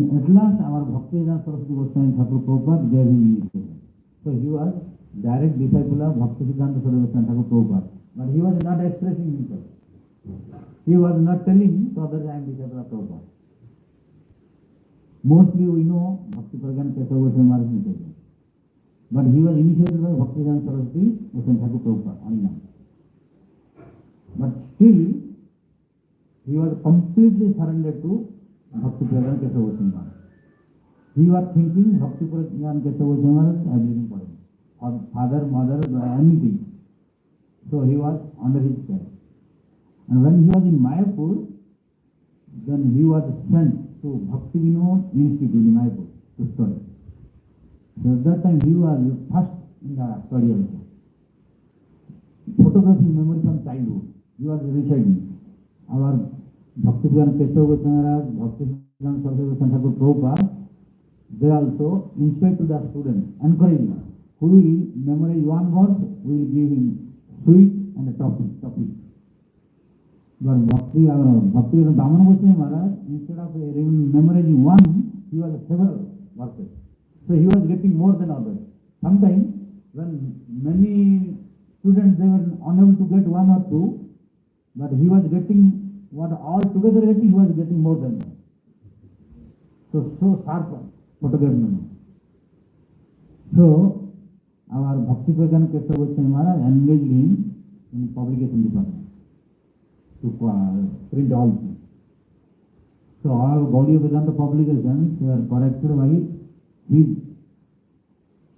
At last, our Bhaktivedanta Saraswati Goswami Thakur Prabhupada gave him initiation. So he was direct disciple of Bhaktivedanta Saraswati Goswami Thakur Prabhupada. But he was not expressing himself. He was not telling to others, I am disciple of Prabhupada. Mostly we know Bhakti Pragyan Kesava Goswami Maharaj initiated. But he was initiated by Bhaktivedanta Saraswati Goswami Thakur Prabhupada. But still, he was completely surrendered to Bhakti Pragyan Kesava Goswami Maharaj. He was thinking Bhakti Pragyan Kesava Goswami Maharaj everything for him. Father, mother, anything. So he was under his care. And when he was in Mayapur, then he was sent to Bhakti Vinod Institute in Mayapur to study. So at that time he was first in the study also. Photography memory from childhood. He was reciting. Our Bhakti Pragyan Kesava Goswami Maharaj, Bhakti Pragyan Saraswati Goswami Thakur Prabhupada, they also instruct to the students, encourage them. Who will memorize one verse, we will give him sweet and a toffee. But Bhakti Damodarastakam Goswami Maharaj, instead of memorizing one, he was several verses. So he was getting more than others. Sometimes when many students they were unable to get one or two, but he was getting what all together getting, he was getting more than them. So sharp photograph memory. So our Bhakti Pragyan Kesava Goswami Maharaj engaged him in publication department to print all things. So all Gaudiya Vedanta publications were corrected by his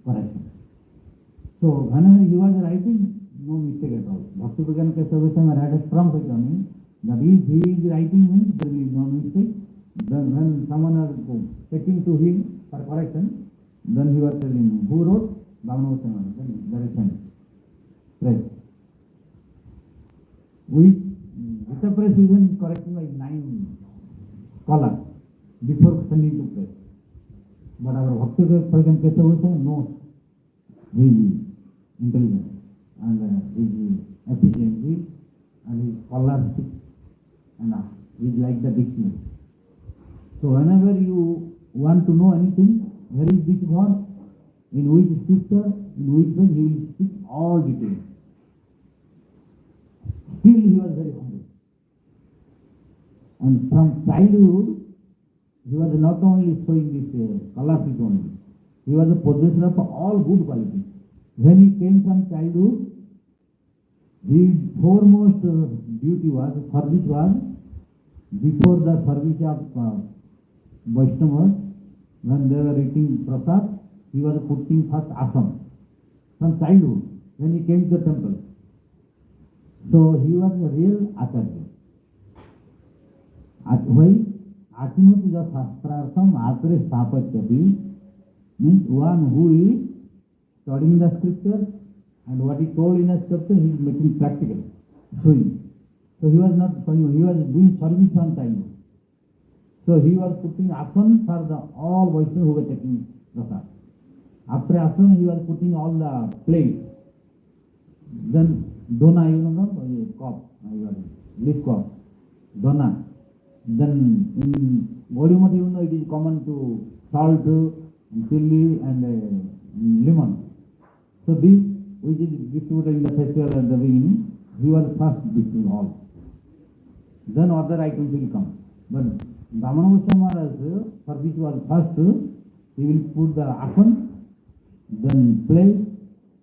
correction. So whenever he was writing, no mistake at all. Bhakti Pragyan Kesava Goswami Maharaj had a strong faith on him that if he is writing means there will be no mistake. Then when someone was taking to him for correction, then he was telling who wrote? Damodarastakam Goswami. Then there is sent. Press. Gita Press even correcting like 9 scholars before sending to press. But our Bhakti Pragyan Kesava Goswami knows his intelligence and his efficiency and his scholarship and he's like the dictionary. So whenever you want to know anything, where is this verse, in which scripture, in which way, he will speak all details. Still he was very humble. And from childhood, he was not only showing this scholarship only, he was a possessor of all good qualities. When he came from childhood, his foremost duty was, service was, before the service of Vaishnavas, when they were eating prasad, he was putting first asam from childhood when he came to the temple. So he was a real acharya. Why? Atmati the shastrartham atre sthapatyati means one who is studying the scripture and what he told in the scripture he is making practical, showing. So he was not showing, he was doing service from childhood. So he was putting asan for the all Vaishnavas who were taking prasad. After asan he was putting all the plates. Then dona, you know, cup, leaf cup, dona. Then in Gaudiya, you know, it is common to salt, chili and lemon. So this which is distributed in the festival at the beginning, he was first distributed all. Then other items will come. But Damodarastakam Maharaj service was first, he will put the asan, then plate,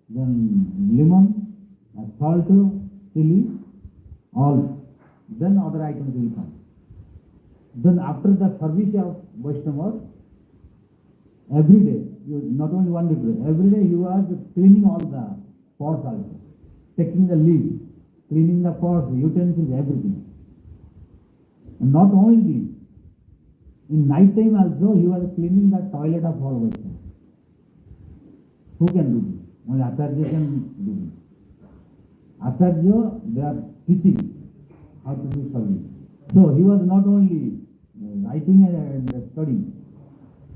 then lemon, salt, chili, all. Then other items will come. Then after the service of Vaishnavas, every day, not only one day, every day he was cleaning all the pots also, taking the leaves, cleaning the pots, utensils, everything. And not only this, in night time also he was cleaning the toilet of all Vaishnavas. Who can do this? Only Acharya can do this. Acharya, they are teaching how to do service. So he was not only writing and studying,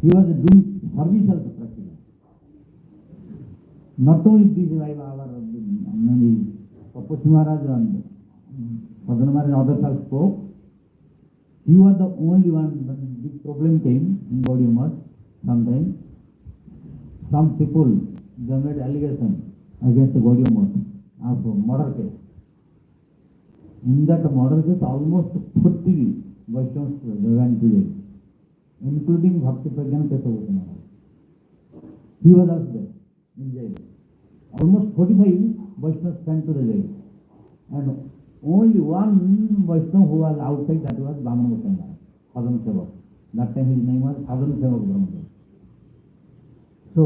he was doing service also practically. Not only this, our Papashi Maharaj and Padma Maharaj and others have spoke, He was the only one when this problem came in Gaudiya Math. Sometimes some people they made allegation against the Gaudiya Math of murder case. In that murder case, almost 40 Vaishnavas went to jail, including Bhakti Prajna Kesava Maharaj. He was also there in jail. Almost 45 Vaishnavas sent to the jail. And only one Vaishnava who was outside, that was Vamana Goswami Maharaj, Sadhana Sevak. That time his name was Sadhana Sevak Brahmadev. So,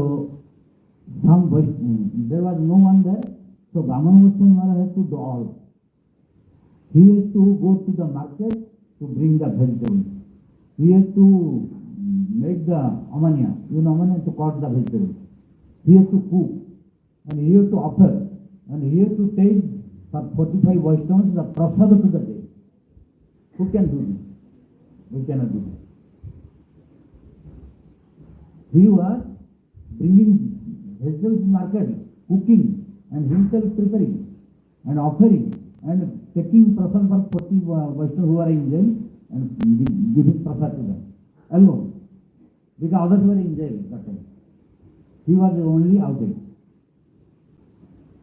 there was no one there, so Vamana Goswami Maharaj had to do all. He has to go to the market to bring the vegetables. He has to make the ammonia, ammonia to cut the vegetables. He has to cook, and he has to offer, and he has to take for 45 Vaishnavas the prasada to the day. Who can do this? We cannot do this. He was bringing vegetables to market, cooking, and himself preparing, and offering, and taking prasad for 40 Vaishnavas who are in jail, and giving prasad to them alone. Because others were in jail that time. He was only outside.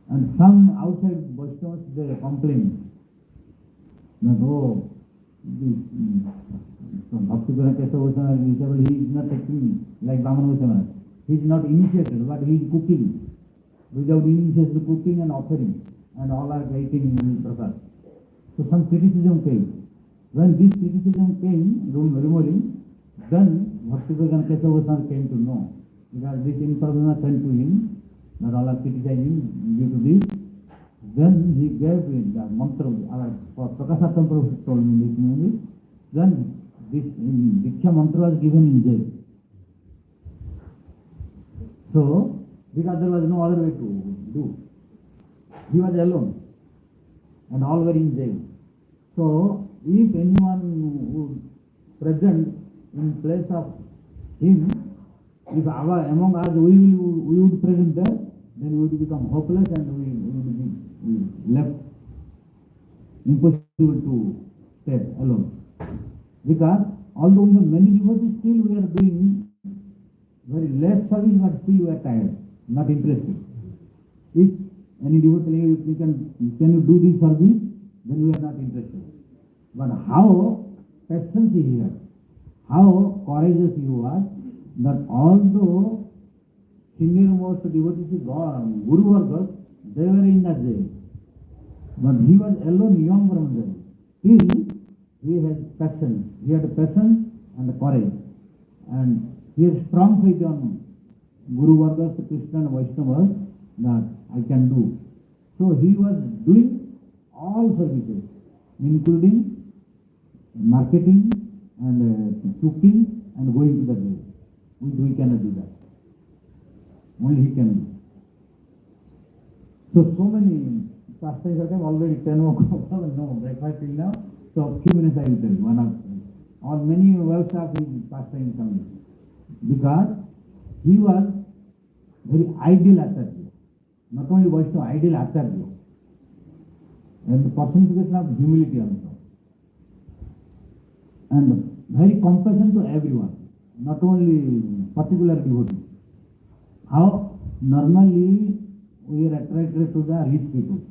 And some outside Vaishnavas, they complained that, oh, Bhakti Prajna Kesava Goswami, he is not taking like Vamana Goswami. He is not initiated, but he is cooking. Without initiation, cooking and offering, and all are eating prasad. So some criticism came. When this criticism came, removing, then Bhakti Prajna Kesava Goswami came to know. Because this information was sent to him, that all are criticizing due to this. Then he gave the mantra, Prakashatam Prabhu told me this movie. Then this Diksha mantra was given in jail. So, because there was no other way to do. He was alone, and all were in jail. So, if anyone who present in place of him, if among us we would present there, then we would become hopeless and we would be left impossible to stay alone. Because although we have many devotees, still we are doing very less service, but still we are tired, not interested. If any devotee can you do this service, then we are not interested. But how patience he has, how courageous you are, that although senior most devotees, Guru Vargas, they were in that jail. But he was alone, young Brahmacharya. Still, he has passion. He had passion and courage. And he has strong faith on Guru Vargas, Krishna and Vaishnavas that I can do. So he was doing all services, including marketing and cooking and going to the jail. We cannot do that. Only he can do. So many pastimes are already 10 o'clock, no breakfast till now. So few minutes I will tell you, one of them. Or many well staff is pastime coming. Because he was very ideal Acharya. Not only Vaishnava, ideal Acharya. And the personification of humility also. And very compassion to everyone. Not only particular devotee. How normally we are attracted to the rich people.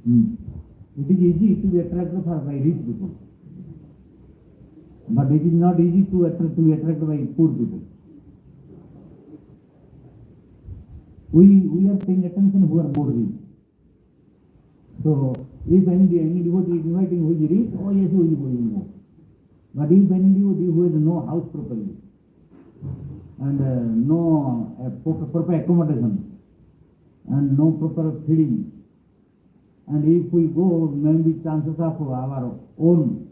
It is easy to be attracted by rich people. But it is not easy to be attracted by poor people. We are paying attention who are more rich. So if any devotee is inviting who is rich, oh yes, who is going more. But if any devotee who has no house properly, and no proper accommodation, and no proper feeding, and if we go, maybe chances of our own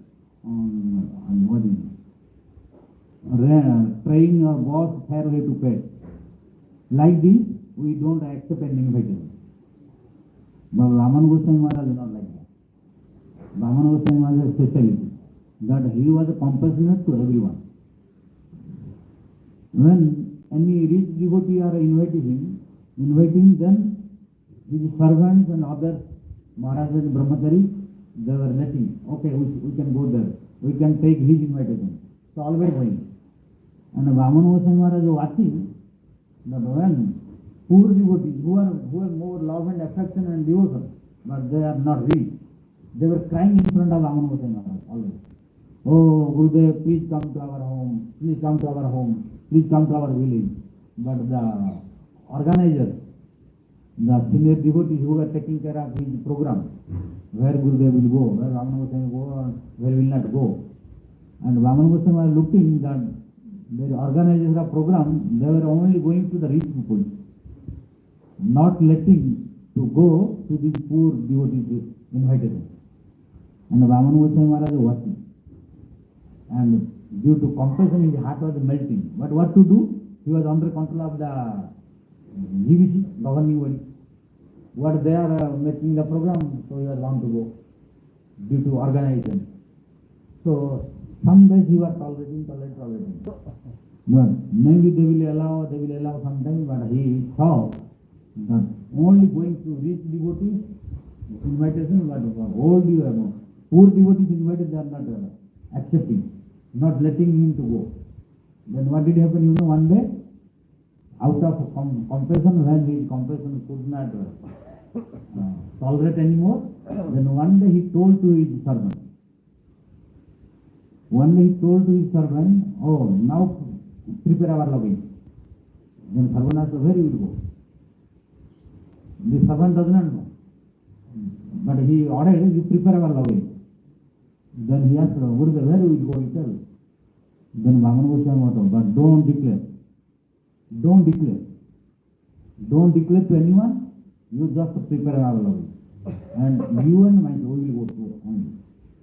train or boss fare we have to pay. Like this, we don't accept any invitation. But Vamana Goswami Maharaj is not like that. Vamana Goswami Maharaj is speciality, that he was compassionate to everyone. When any rich devotee are inviting, then his servants and others, Maharaj and Brahmachari, they were letting, okay, we can go there, we can take his invitation. So always going. And Vamana Goswami Maharaj was watching that when poor devotees who are more love and affection and devotion, but they are not rich, they were crying in front of Vamana Goswami Maharaj always. Oh, Gurudev, please come to our home, please come to our home, please come to our village. But the organizers, the senior devotees who were taking care of his program, where Gurudev will go, where Vamana Goswami will go, where will not go. And Vamana Goswami was looking that the organizers of program, they were only going to the rich people, not letting to go to these poor devotees invited. And Vamana Goswami Maharaj was watching. And due to compassion, his heart was melting. But what to do? He was under control of the GVC, governing body. What they are making the program, so he was bound to go due to organization. So some days he was tolerating. But maybe they will allow sometime, but he saw that only going to rich devotees invitation, but for poor devotees invited, they are not accepting, not letting him to go. Then what did happen? One day, out of compassion, when his compassion could not tolerate anymore, then one day he told to his servant. Oh, now prepare our loving. Then servant asked, where you will go? The servant does not know. But he ordered, you prepare our loving. Then he asked, Gurudev, where you will go? He tell. Then Vamana Goswami said, but don't declare. Don't declare to anyone, you just prepare our loving. And you and my soul will go to only.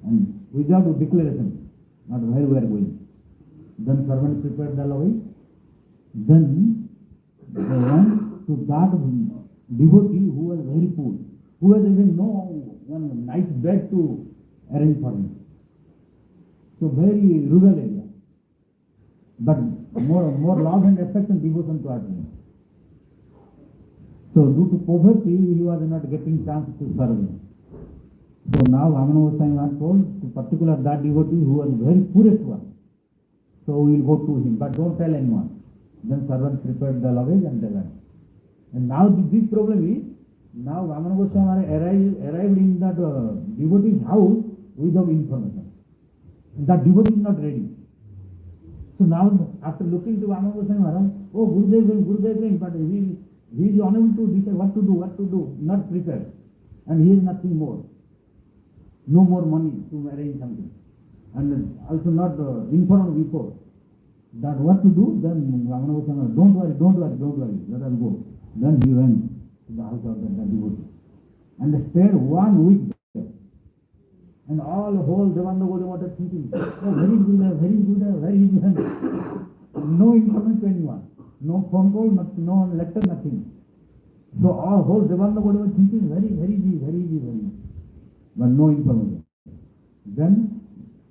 And without declaration, not where we are going. Then servant prepared the loving. Then they went to that devotee who was very poor, who has even no one nice bed to arrange for him. So very rural area. But more love and respect and devotion to Arjuna. So due to poverty, he was not getting chance to serve him. So now Vamana Goswami was told to particular that devotee who was very poorest one. So we will go to him, but don't tell anyone. Then servant prepared the luggage and they went. And now the big problem is, now Vamana Goswami arrived in that devotee's house without information. That devotee is not ready. So now, after looking to Vamana Goswami Maharaj, oh, Gurudev, but he is unable to decide what to do, not prepared. And he has nothing more. No more money to arrange something. And also not informed before. That what to do, then Vamana Goswami Maharaj, don't worry, let us go. Then he went to the house of the devotee. And stayed 1 week there. And all whole Damodarastakam was thinking, oh, very good. No information to anyone. No phone call, no letter, nothing. So all whole Damodarastakam was thinking, very easy. But no information. Then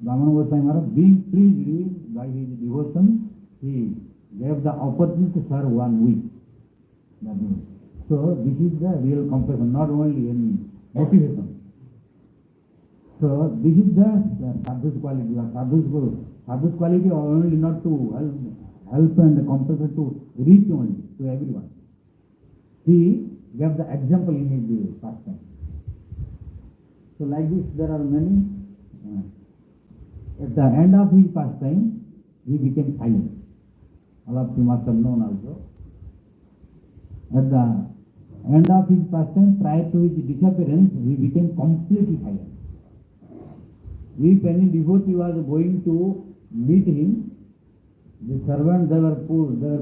Vamana Goswami Maharaj, being pleased by his devotion, he gave the opportunity to serve 1 week. So this is the real compassion, not only any motivation. So this is the sadhu's quality. Sadhu's quality only not to help and compassion to reach only to everyone. He gave the example in his pastime. So like this there are many. At the end of his pastime, he became silent. All of you must have known also. At the end of his pastime, prior to his disappearance, he became completely silent. If any devotee was going to meet him, the servants, they were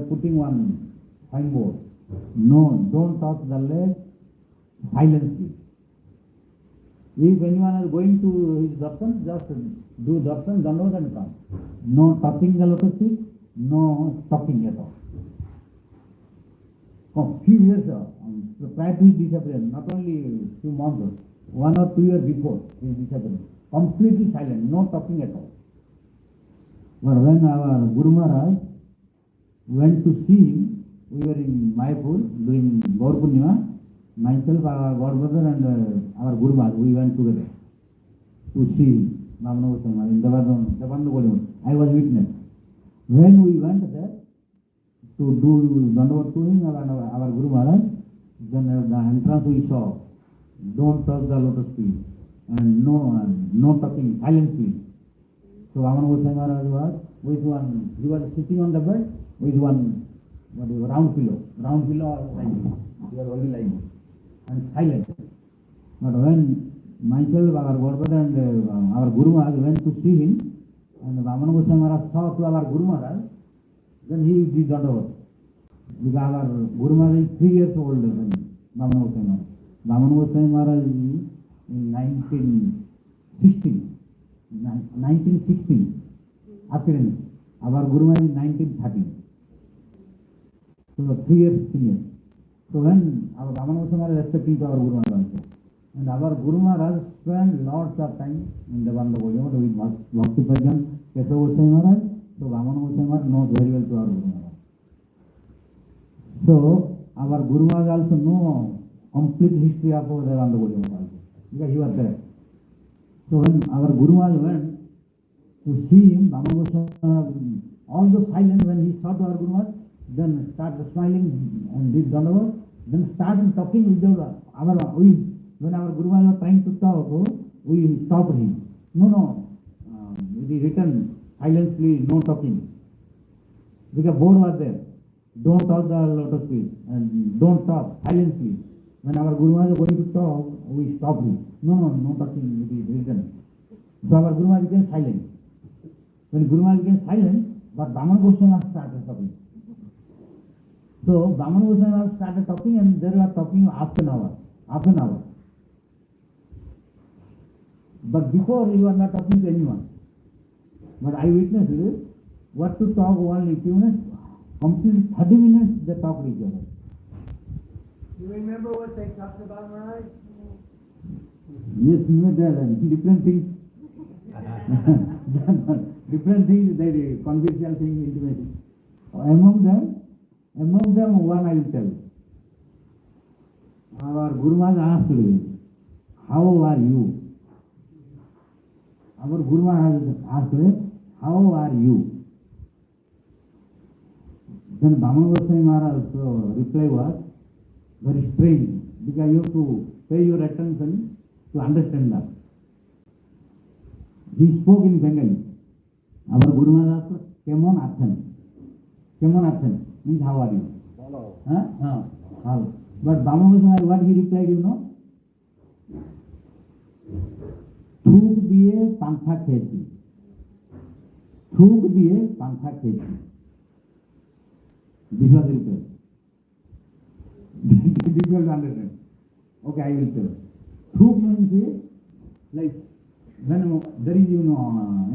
putting one signboard. No, don't touch the leg, silently. If anyone is going to his darshan, just do darshan, dandavat and come. No touching the lotus feet, no talking at all. For few years, prior to his disappearance, not only few months, 1 or 2 years before his disappearance, completely silent, no talking at all. But when our Guru Maharaj went to see him, we were in Mayapur doing Gaur Purnima, myself, our godbrother and our Guru Maharaj, we went together. to see Vamana Goswami Maharaj in the Vandagoli. I was witness. When we went there to do Dandavat to him, our Guru Maharaj, then the entrance we saw, don't touch the lotus feet, and no touching, silently. So Vamana Goswami Maharaj was with one, he was sitting on the bed with one, round pillow like this. He was only like this, and silent. But when myself, our Godbrother and our Guru Maharaj went to see him, and Vamana Goswami Maharaj saw to our Guru Maharaj, then he did Dandavat. Because our Guru Maharaj is 3 years older than Vamana Goswami Maharaj. Vamana Goswami Maharaj in 1916, appearance. Our Guru Maharaj in 1913. So 3 years senior. So when our Vamana Goswami Maharaj respecting to our Guru Maharaj also. And our Guru Maharaj spent lots of time in the Vandagoli with Bhakti Prajan, Kesava Goswami Maharaj. So Vamana Goswami Maharaj knows very well to our Guru Maharaj. So our Guru Maharaj also know complete history of the Vandagoli also, because he was there. So when our Guru Maharaj went to see him, Vamana Goswami Maharaj, although silent, when he saw to our Guru Maharaj, then started smiling and did Dandavat, then started talking with when our Guru Maharaj was trying to talk, we stopped him. No, it is written silently, no talking. Because board was there. Don't touch the lotus feet and don't talk silently. When our Guru Maharaj was going to talk, we stopped him. No talking, it is written. So our Guru Maharaj became silent. When Guru Maharaj became silent, but Vamana Goswami Maharaj started talking. So Vamana Goswami Maharaj started talking, and they were talking half an hour. But before he was not talking to anyone. But I witnessed it. What to talk only few minutes, complete 30 minutes they talked each other. You remember what they talked about, Maharaj? Yes, different things. Different things, they conventional things, intimacy. Among them, one I will tell. Our Guru Maharaj asked him, how are you? Our Guru Maharaj asked him, how are you? Then Vamana Goswami Maharaj's reply was very strange, because you have to pay your attention to understand that. He spoke in Bengali. Our Guru Maharaj asked, Kemon Athen means how are you? Hello. How? But Vamana Goswami Maharaj, what he replied, you know? थूक दिए पंखा खेती, थूक दिए पंखा खेती. This was the reply. Difficult to understand. Okay, I will tell. Thuk means like when there is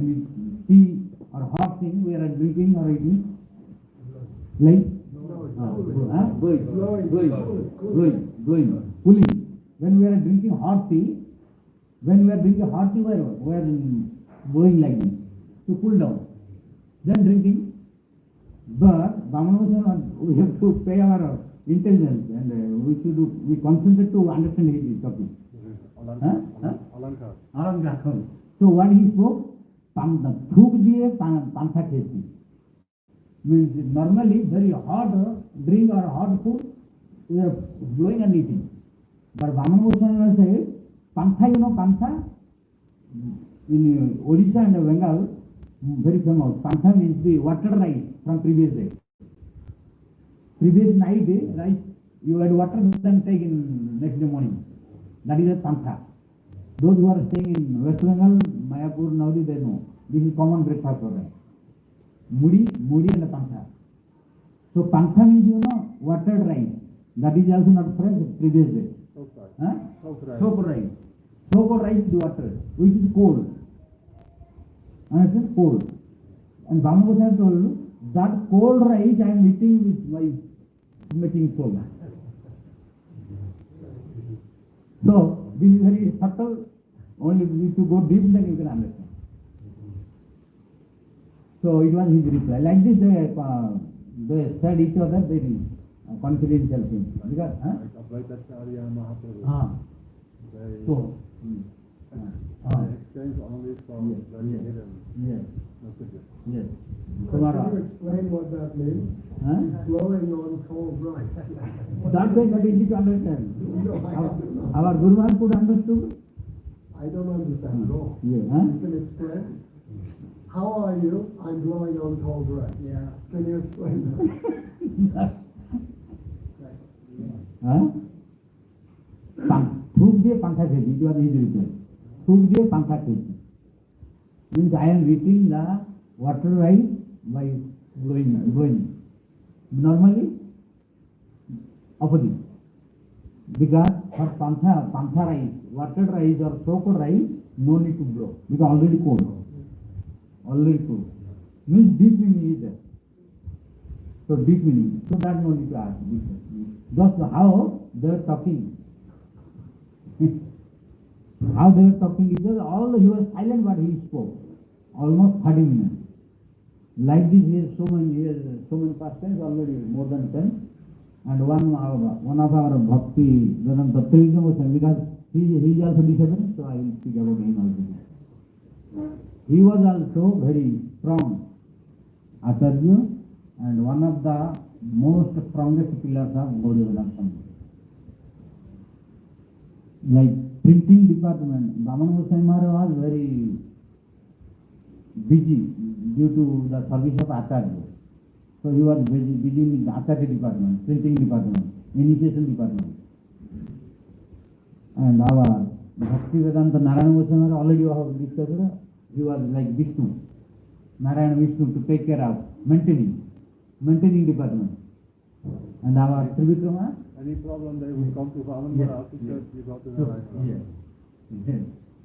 any tea or hot thing we are drinking or eating, like blowing, cooling. When we are drinking hot tea, we are blowing like this to cool down. Then drinking. But we have to pay our intelligence, and we concentrate to understand his topic. Alankar. So what he spoke, thuk diye pantha kheti, means normally very hot drink or hot food we are blowing and eating. But Vamana Goswami said, pantha, pantha in Odisha and Bengal, very famous. Pantha means the water rice from previous day. Previous night, rice, you had water, then take in next day morning. That is a pantha. Those who are staying in West Bengal, Mayapur, Naudi, they know. This is common breakfast for them. Mudi and a pantha. So pantha means, watered rice. That is also not fresh, previous day. Soaked rice. Soaked rice is water, which is cold. Understand? Cold. And Vamana Goswami told, that cold rice I am eating with my making cold. So, this is very subtle. Only if you go deep, then you can understand. So, it was his reply. Like this, they said each other very confidential things. Because, Mahaprabhu. So, Exchange only for very hidden Yes, messages. yes. Can you explain what that means? Huh? Blowing on cold rice. That's why that easy to understand. Our Guru Maharaj could understood. I don't understand at all. Yeah, huh? You can explain. How are you? I'm blowing on cold rice. Yeah. Can you explain that? Huh? Thuk দিয়ে পাংখা খেয়েছি, it was easy reply. Thuk দিয়ে পাংখা খেয়েছি. Means I am eating the water rice by blowing. Normally, opposite. Because for pankha rice, water rice or soaked rice, no need to blow. Because already cold. Means deep meaning is there. So deep meaning. So that no need to ask. Just how they are talking. How they were talking is that he was silent but he spoke. Almost 30 minutes. Like this he has so many pastimes already, more than 10. And one of our Bhakti Vedanta Trilogam was because he is also disabled, so I will speak about him also. He was also very strong Acharya and one of the most strongest pillars of Gaudiya Vedanta. Like printing department, Damodarastakam was very busy due to the service of Acharya. So he was busy in the Acharya department, printing department, initiation department. And our Bhakti Vedanta Narayana Goswami already have discussed, he was like Vishnu, Narayana Vishnu to take care of maintaining department. And our Trivikrama, Any problem they would come to Vaman Maharaj to say you got to the right one. Yes.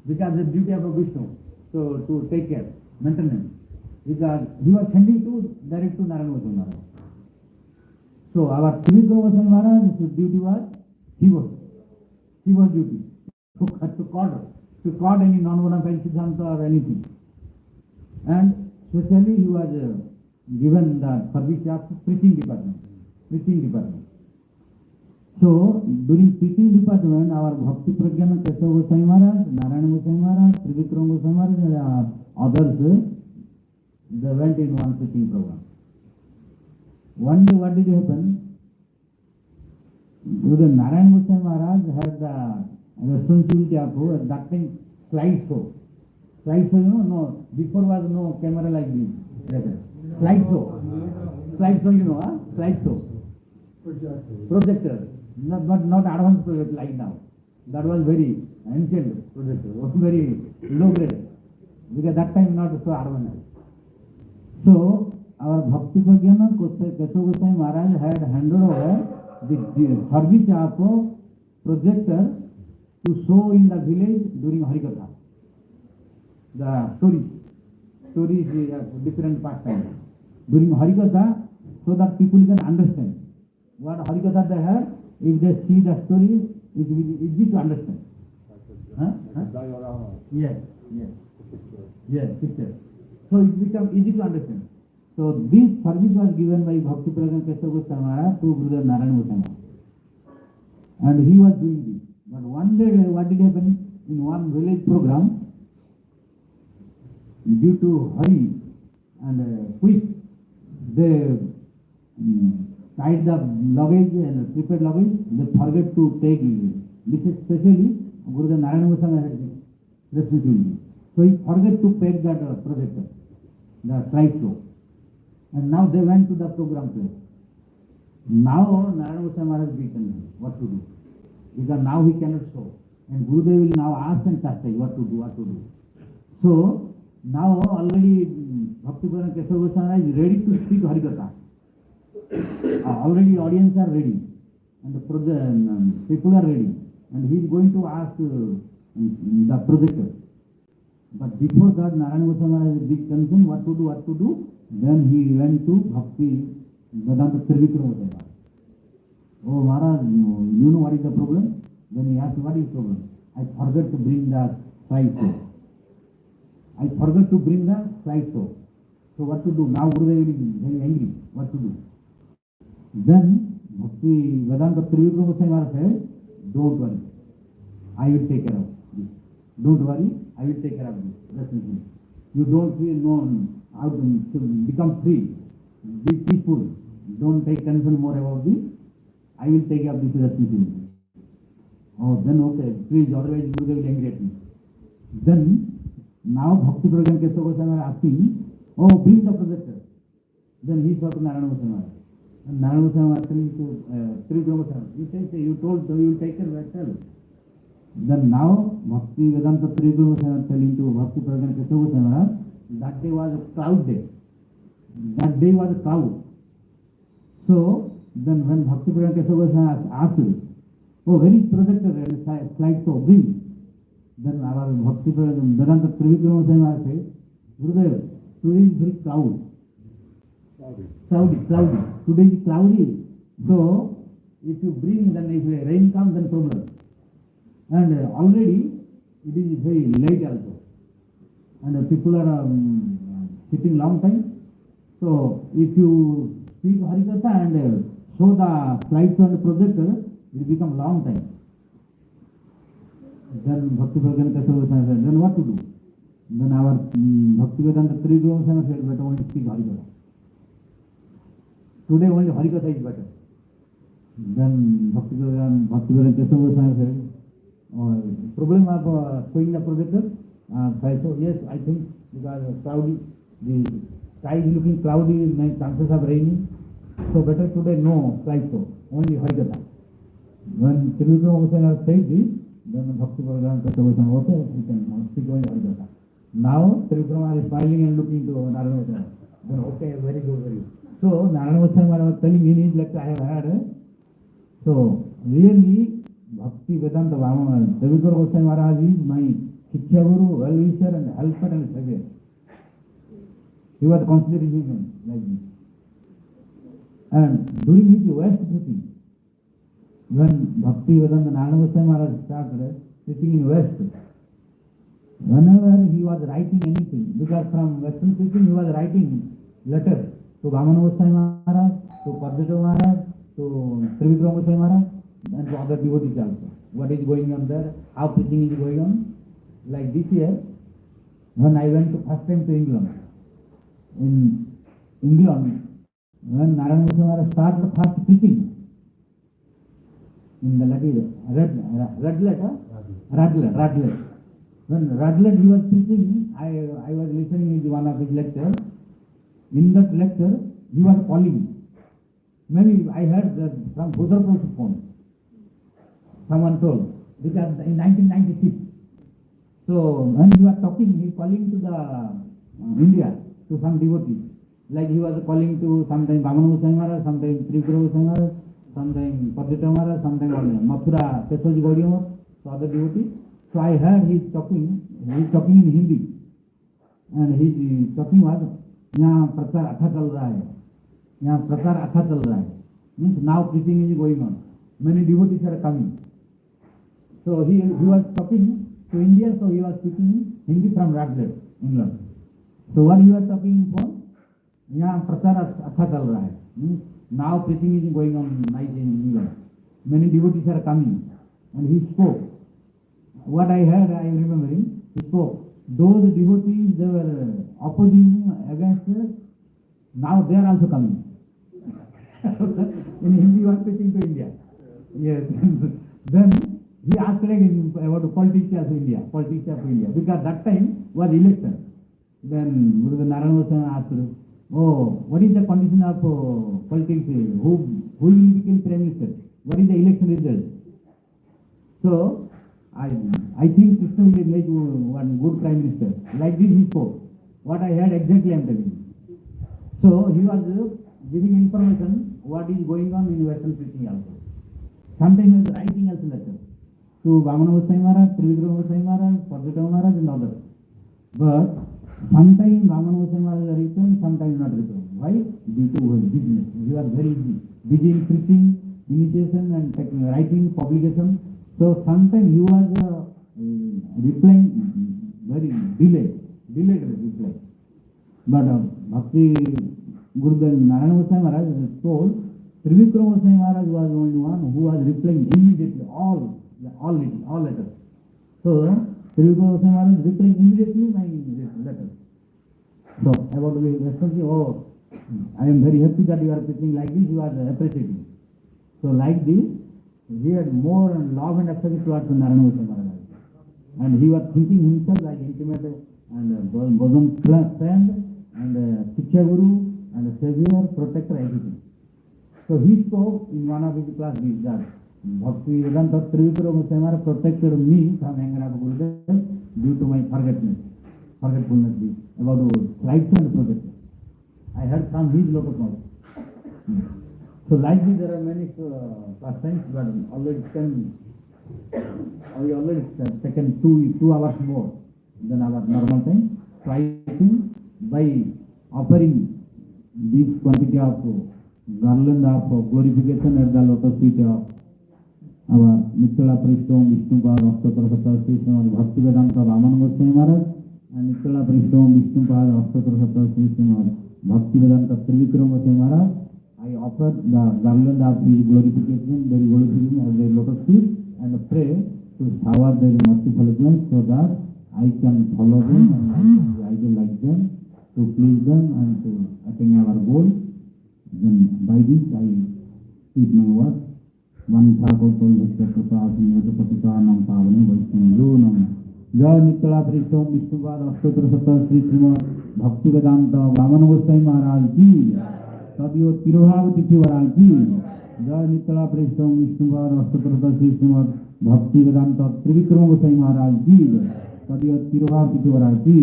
Because the duty of Vishnu, so to take care, maintenance. Because he was sending direct to Narayana Goswami Maharaj. So our Trivikrama Goswami Maharaj's duty was, he was duty to cord any non-bona fide Siddhanta or anything. And especially he was given the service of preaching department. So during preaching department, our Bhakti Pragyana Kesava Goswami Maharaj, Narayana Goswami Maharaj, Trivikrama Goswami Maharaj and others, they went in one preaching program. One day what did happen? The Narayana Goswami Maharaj had the responsibility of that time slide show. Slide show, before was no camera like this. Slide show, slide show. Projector. But not advanced projector like now. That was very ancient projector, very low grade. Because that time not so advanced. So our Bhakti Pragyana Kesava Goswami Maharaj had handed over the service of projector to show in the village during Hari-katha. The stories different pastimes. During Hari-katha, so that people can understand what Hari-katha they have. If they see the story, it will be easy to understand. Diorama. Yes, picture. So it becomes easy to understand. So this service was given by Bhakti Pragyana Kesava Goswami Maharaj to Brother Narayana Goswami Maharaj. And he was doing this. But one day what did happen? In one village program, due to hurry and quick, they tied the luggage and prepared luggage, they forget to take it. This is especially Gurudev Narayana Goswami had responsibility. So he forget to pack that projector, the slide show. And now they went to the program place. Now Narayana Goswami Maharaj is concerned what to do. Because now he cannot show. And Gurudev will now ask and chastise what to do. So now already Bhakti Pragyana Kesava Goswami Maharaj is ready to speak Hari-katha. Already audience are ready. And the people are ready. And he is going to ask the projector. But before that, Narayana Goswami Maharaj has a big concern what to do. Then he went to Bhakti Vedanta Trivikrama Goswami Maharaj. Oh Maharaj, you know what is the problem? Then he asked, what is the problem? I forgot to bring the slide show. So what to do? Now Gurudev is very angry. What to do? Then Bhakti Vedanta Trivikrama Goswami Maharaj said, don't worry. I will take care of this. Don't worry, I will take care of this. That's it. You don't feel known how to become free. Be peaceful. Don't take tension more about this. I will take care of this responsibility. Oh, then okay, please, otherwise Gurudev will angry at me. Then, now Bhakti Program Kesava Goswami are asking, oh, bring the projector. Then he saw to Narayana Goswami. And Narayana Goswami was telling to Trivikram Goswami, you say, you told, so you will take care of yourself. Then now, Bhakti Vedanta Trivikram Goswami are telling to Bhakti Program Kesava Goswami, that day was a cloud day. That day was a cloud. So, then when Bhakti Program Kesava Goswami asked, oh, where is projector and slide show, bring. Then our Bhakti Vedanta Trivikram Goswami said, Gurudev, today is very cloudy. Today is cloudy. So, if you bring, then if rain comes, then problem. And already it is very late also. And people are sitting long time. So, if you speak Hari-katha and show the slides on the projector, it will become long time. Then Bhakti Vedanta Kesava said, then what to do? Then our Bhakti Vedanta Trivikram said, better only speak Hari-katha. Today only Hari-katha is better. Then Bhakti Vedanta Kesava said, problem of showing the projector? So yes, I think because cloudy, the sky is looking cloudy, chances of raining. So better today no slide show, only Hari-katha. When Trivikram said this, then Bhakti Vedanta Kesava said, okay, we can speak only Hari-katha. Now Trivikram is smiling and looking to Narayana Goswami. Then okay, very good, very good. So Narayana Goswami was telling in his lecture I have heard. So really Bhakti Vedanta Trivikram Goswami Maharaj is my Shiksha Guru, well-wisher and helper and savior. He was considering him like this. And during his West preaching, when Bhakti Vedanta Narayana Goswami Maharaj started preaching in West, whenever he was writing anything, because from Western preaching he was writing letters to Vamana Goswami Maharaj, to Padmata Maharaj, to Trivikram Goswami Maharaj, and to other devotees also. What is going on there, how preaching is going on. Like this year, when I went to first time to England, in England, when Narayana Goswami Maharaj started first preaching, in the Radlet. When Radlet he was preaching, I was listening to one of his lectures. In that lecture, he was calling. Maybe I heard that from Buddha's phone. Someone told, because in 1996. So when he was talking, he calling to the India, to some devotees. Like he was calling to sometime Vamana Goswami Maharaj, sometime Trivikram Goswami Maharaj, sometime Padmata Maharaj, sometime Mathura, Kesav Gaudiya, so other devotees. So I heard he is talking in Hindi. And his talking was, यहाँ प्रचार अच्छा चल रहा है, यहाँ प्रचार अच्छा चल रहा है. Means now preaching is going on. Many devotees are coming. So he was talking to India, so he was speaking Hindi from Radcliffe, England. So what he was talking for? यहाँ प्रचार अच्छा चल रहा है. Means now preaching is going on nice in England. Many devotees are coming. And he spoke. What I heard, I am remembering, he spoke. Those devotees, they were opposing against us. Now they are also coming. In Hindi, he was preaching to India. Yes. Then he asked again about the politics of India, because that time was election. Then Guru Narayana Goswami asked, oh, what is the condition of politics? Who will become Prime Minister? What is the election result? So, I think Krishna will make one good Prime Minister. Like this he spoke. What I heard exactly I am telling you. So he was giving information what is going on in Western preaching also. Sometimes he was writing also letters to Vamana Goswami Maharaj, Trivikram Goswami Maharaj, Padmata Maharaj and others. But sometimes Vamana Goswami Maharaj is written, sometimes not written. Why? Due to his business. He was very busy in preaching, initiation and writing, publication. So sometimes he was replying very delayed reply. But Bhakti Gurudev Narayana Goswami Maharaj told Trivikram Goswami Maharaj was the only one who was replying immediately all letters. So Trivikram Goswami Maharaj replied immediately my letter. So about the response, oh, I am very happy that you are preaching like this, you are appreciating. So like this, he had more love and affection towards Narayana Goswami Maharaj. And he was thinking himself like intimate and bosom friend and Shiksha Guru and Savior, protector, everything. So he spoke in one of his class that Bhakti Vedanta Trivikram Goswami Maharaj protected me from anger of Gurudev due to my forgetfulness about the rights and protection. I heard from his lotus knowledge. So like this there are many pastimes, but already we already taken 2 hours more than our normal time. So I think by offering this quantity of garland of glorification at the lotus feet of our Nittala Prishtam Vishnupad Ashtotra Sattva Sri Srimad Bhaktivedanta Vaman Goswami Maharaj and Nittala Prishtam Vishnupad Ashtotra Sattva Sri Srimad Bhaktivedanta Trivikram Goswami Maharaj, I offer the garland of his glorification, their glorification as their lotus feet, and pray to shower their merciful glance so that I can follow them and I will like them, to please them and to attain our goal. Then by this I keep my word. One Thakur told us that Nam Pavane Vaishnava Nam Jai Nittala Prishtam Vishnupad Ashtotra Sattva Sri Srimad Bhaktivedanta Vaman Goswami Maharaj Ki Tadiyo Tiruhav Tithi Maharaj Ki Jai Nittala Prishtam Vishnupad Ashtotra Sattva Sri Srimad Bhaktivedanta Trivikram Goswami Maharaj Ki Tadiyo Tiruhav Tithi Maharaj Ki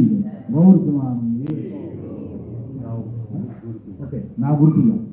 Gaur Samanande. Okay, now Guru Puja.